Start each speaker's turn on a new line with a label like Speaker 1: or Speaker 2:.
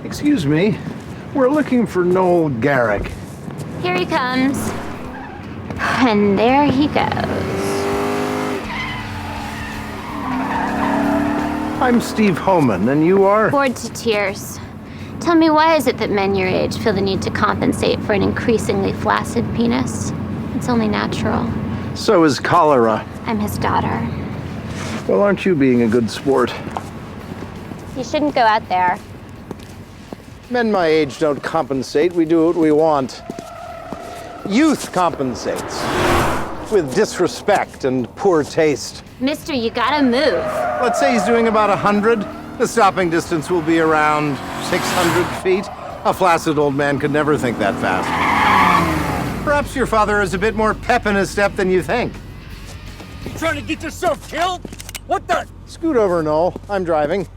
Speaker 1: Excuse me, we're looking for Noel Garrick.
Speaker 2: Here he comes. And there he goes.
Speaker 1: I'm Steve Homan, and you are?
Speaker 2: Bored to tears. Tell me, why is it that men your age feel the need to compensate for an increasingly flaccid penis? It's only natural.
Speaker 1: So is cholera.
Speaker 2: I'm his daughter.
Speaker 1: Well, aren't you being a good sport?
Speaker 2: You shouldn't go out there.
Speaker 1: Men my age don't compensate, we do what we want. Youth compensates. With disrespect and poor taste.
Speaker 2: Mister, you gotta move.
Speaker 1: Let's say he's doing about 100. The stopping distance will be around 600 feet. A flaccid old man could never think that fast. Perhaps your father has a bit more pep in his step than you think.
Speaker 3: You trying to get yourself killed? What the?
Speaker 1: Scoot over, Noel. I'm driving.